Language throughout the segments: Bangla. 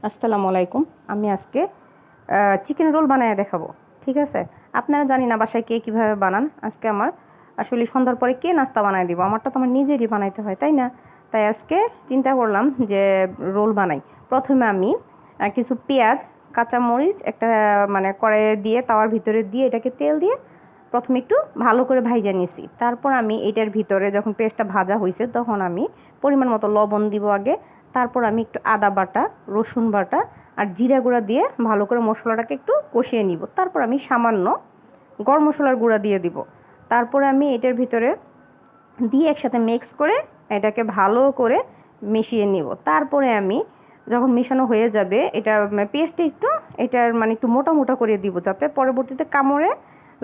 আসসালামু আলাইকুম। আমি আজকে চিকেন রোল বানায় দেখাবো। ঠিক আছে, আপনারা জানি না বাসায় কে কীভাবে বানান। আজকে আমার আসলে সন্ধ্যার পরে কে নাস্তা বানায় দিব, আমারটা তো আমার নিজেরই বানাইতে হয়, তাই না? তাই আজকে চিন্তা করলাম যে রোল বানাই। প্রথমে আমি কিছু পেঁয়াজ, কাঁচামরিচ একটা মানে কড়াইয়ে দিয়ে তাওয়ার ভিতরে দিয়ে এটাকে তেল দিয়ে প্রথমে একটু ভালো করে ভাইজা নিয়েছি। তারপর আমি এটার ভিতরে যখন পেঁয়াজটা ভাজা হয়েছে তখন আমি পরিমাণ মতো লবণ দিব আগে। তারপর আমি একটু আদা বাটা, রসুন বাটা আর জিরা গুঁড়া দিয়ে ভালো করে মশলাটাকে একটু কষিয়ে নিব। তারপর আমি সামান্য গরম মশলার গুঁড়া দিয়ে দিব। তারপরে আমি এটার ভিতরে দিয়ে একসাথে মিক্স করে এটাকে ভালো করে মিশিয়ে নিব। তারপরে আমি যখন মেশানো হয়ে যাবে এটা পেস্টটা একটু এটার মানে একটু মোটা মোটা করে দিব যাতে পরবর্তীতে কামড়ে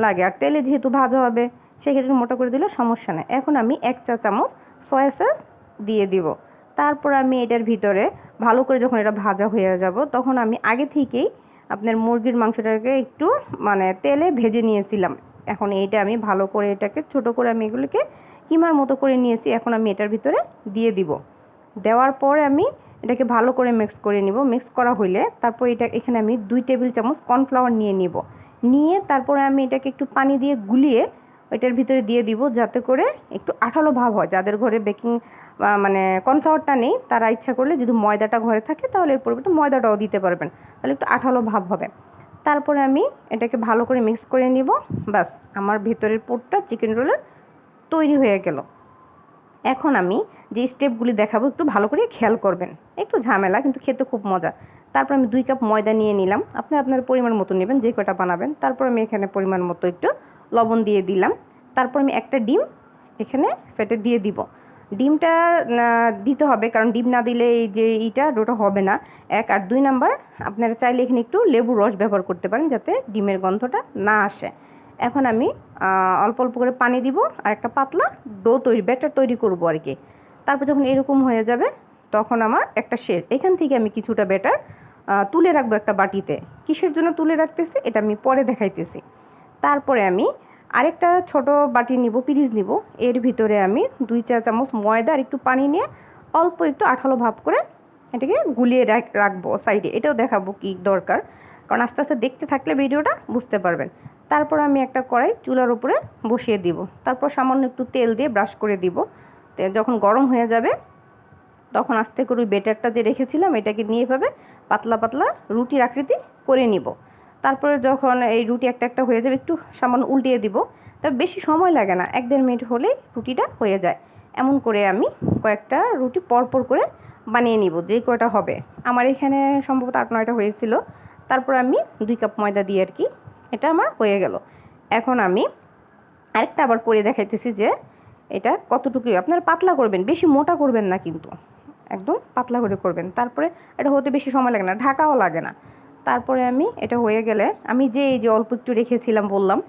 লাগে। আর তেলে যেহেতু ভাজা হবে সেক্ষেত্রে মোটা করে দিলে সমস্যা নেই। এখন আমি 1 চা চামচ সয়া সস দিয়ে দিব। তারপর আমি এটার ভিতরে ভালো করে যখন এটা ভাজা হয়ে যাব তখন আমি আগে থেকেই আপনার মুরগির মাংসটাকে একটু মানে তেলে ভেজে নিয়েছিলাম। এখন এইটা আমি ভালো করে এটাকে ছোট করে আমি এগুলোকে কিমার মতো করে নিয়েছি। এখন আমি এটার ভিতরে দিয়ে দিব। দেওয়ার পরে আমি এটাকে ভালো করে মিক্স করে নিব। মিক্স করা হইলে তারপর এখানে আমি 2 টেবিল চামচ কর্নফ্লাওয়ার নিয়ে তারপরে আমি এটাকে একটু পানি দিয়ে গুলিয়ে এটার ভিতরে দিয়ে দিব যাতে করে একটু আঠালো ভাব হয়। যাদের ঘরে বেকিং মানে কর্নফ্লাওয়ারটা নেই তারা ইচ্ছা করলে যদি ময়দাটা ঘরে থাকে তাহলে এর পরিবর্তে ময়দাটাও দিতে পারবেন, তাহলে একটু আঠালো ভাব হবে। তারপরে আমি এটাকে ভালো করে মিক্স করে নিব। ব্যাস, আমার ভেতরের পুরটা চিকেন রোলের তৈরি হয়ে গেল। এখন আমি যে স্টেপগুলি দেখাবো একটু ভালো করে খেয়াল করবেন। একটু ঝামেলা কিন্তু খেতে খুব মজা। তারপর আমি 2 কাপ ময়দা নিয়ে নিলাম, আপনি আপনার পরিমাণ মতো নেবেন যে কটা বানাবেন। তারপর আমি এখানে পরিমাণ মতো একটু লবণ দিয়ে দিলাম। তারপর আমি একটা ডিম এখানে ফেটে দিয়ে দিব। ডিমটা দিতে হবে, কারণ ডিম না দিলে এই যে ডোটা হবে না। 1 আর 2 নাম্বার আপনারা চাইলে এখানে একটু লেবুর রস ব্যবহার করতে পারেন যাতে ডিমের গন্ধটা না আসে। এখন আমি অল্প অল্প করে পানি দিব আর একটা পাতলা ব্যাটার তৈরি করব আর কি। তারপর যখন এরকম হয়ে যাবে তখন আমার একটা শেষ এখান থেকে আমি কিছুটা ব্যাটার তুলে রাখবো একটা বাটিতে। কিসের জন্য তুলে রাখতেছি এটা আমি পরে দেখাইতেছি। তারপরে আমি আরেকটা ছোট বাটি নিব, পিরিচ নিব। এর ভিতরে আমি 2 চা চামচ ময়দা আর একটু পানি নিয়ে অল্প একটু আঠালো ভাব করে এটাকে গুলিয়ে রাখবো সাইডে। এটাও দেখাবো কি দরকার, কারণ আস্তে আস্তে দেখতে থাকলে ভিডিওটা বুঝতে পারবেন। তারপর আমি একটা কড়াই চুলার উপরে বসিয়ে দিব। তারপর সামান্য একটু তেল দিয়ে ব্রাশ করে দিব। যখন গরম হয়ে যাবে তখন আস্তে করে বেটারটা যে রেখেছিলাম এটাকে নিয়ে এভাবে পাতলা পাতলা রুটির আকৃতি করে নিব। তারপরে যখন এই রুটি একটা একটা হয়ে যাবে একটু সামান্য উল্টিয়ে দিব। তবে বেশি সময় লাগে না, 1-1.5 মিনিট হলেই রুটিটা হয়ে যায়। এমন করে আমি কয়েকটা রুটি পরপর করে বানিয়ে নিব, যে কয়টা হবে। আমার এখানে সম্ভবত 8-9টা হয়েছিল। তারপর আমি 2 কাপ ময়দা দিয়ে আর কি এটা আমার হয়ে গেল। এখন আমি আরেকটা আবার করে দেখাইতেছি যে এটা কতটুকু আপনারা পাতলা করবেন, বেশি মোটা করবেন না কিন্তু একদম পাতলা করে করবেন। তারপরে এটা হতে বেশি সময় লাগে না, ঢাকাও লাগে না। তারপরে আমি এটা হয়ে গেলে আমি এই যে অল্প একটু রেখেছিলাম বললাম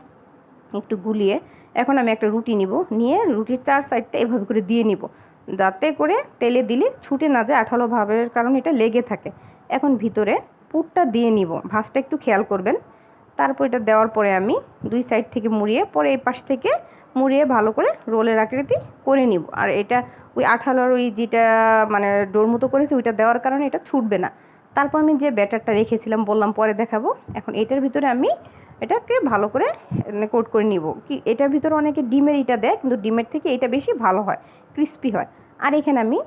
একটু গুলিয়ে, এখন আমি একটা রুটি নিয়ে রুটির 4 সাইডটা এভাবে করে দিয়ে নিব যাতে করে তেলে দিলে ছুটে না যায়, আঠালো ভাবের কারণে এটা লেগে থাকে। এখন ভিতরে পুরটা দিয়ে নিব, ভাঁজটা একটু খেয়াল করবেন। তারপর এটা দেওয়ার পরে আমি 2 সাইড থেকে মুড়িয়ে পরে এই পাশ থেকে মুড়িয়ে ভালো করে রোলের আকৃতি করে নিব। আর এটা ওই আঠালোর ওই যেটা মানে ডোর মতো করেছি ওইটা দেওয়ার কারণে এটা ছুটবে না। তারপর আমি যে ব্যাটারটা রেখেছিলাম বললাম পরে দেখাবো, এখন এটার ভিতরে আমি এটাকে ভালো করে কোট করে নিব। কি এটার ভিতরে অনেকে ডিমের দেয়, কিন্তু ডিমের থেকে এটা বেশি ভালো হয়, ক্রিস্পি হয়। আর এখানে আমি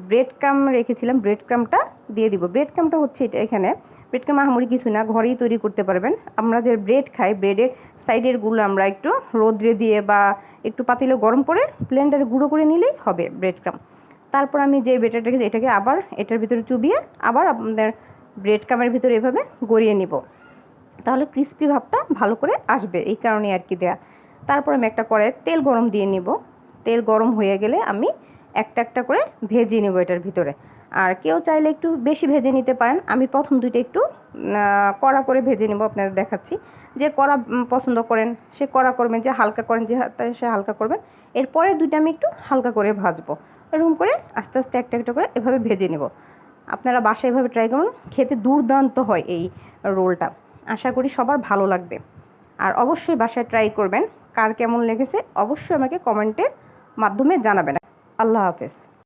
ব্রেড ক্রাম রেখেছিলাম, ব্রেড ক্রামটা দিয়ে দিব। ব্রেড ক্রামটা হচ্ছে এটা, এখানে ব্রেড ক্রাম আহামরি কিছু না, ঘরেই তৈরি করতে পারবেন। আমরা যে ব্রেড খাই ব্রেডের সাইডের গুলো আমরা একটু রোদ্রে দিয়ে বা একটু পাতিলে গরম করে ব্লেন্ডারে গুঁড়ো করে নিলেই হবে ব্রেড ক্রাম। তারপর আমি যে ব্রেডটা রেখেছি এটাকে আবার এটার ভিতরে চুবিয়ে আবার আপনাদের ব্রেড ক্রামের ভিতরে এভাবে গড়িয়ে নিব, তাহলে ক্রিস্পি ভাবটা ভালো করে আসবে, এই কারণে আর কি দেয়া। তারপর আমি একটা কড়াইয়ে তেল গরম দিয়ে নিব। তেল গরম হয়ে গেলে আমি একটা একটা করে ভেজে নেব এটার ভিতরে। আর কেউ চাইলে একটু বেশি ভেজে নিতে পারেন, আমি প্রথম 2টা একটু কড়া করে ভেজে নেব, আপনাদের দেখাচ্ছি। যে কড়া পছন্দ করেন সে কড়া করবেন, যে হালকা করেন যে সে হালকা করবেন। এরপরে 2টা আমি একটু হালকা করে ভাজবো, এরকম করে আস্তে আস্তে একটা একটা করে এভাবে ভেজে নেব। আপনারা বাসায় এভাবে ট্রাই করুন, খেতে দুর্দান্ত হয় এই রোলটা। আশা করি সবার ভালো লাগবে। আর অবশ্যই বাসায় ট্রাই করবেন, কার কেমন লেগেছে অবশ্যই আমাকে কমেন্টের মাধ্যমে জানাবেন। আল্লাহ হাফেজ।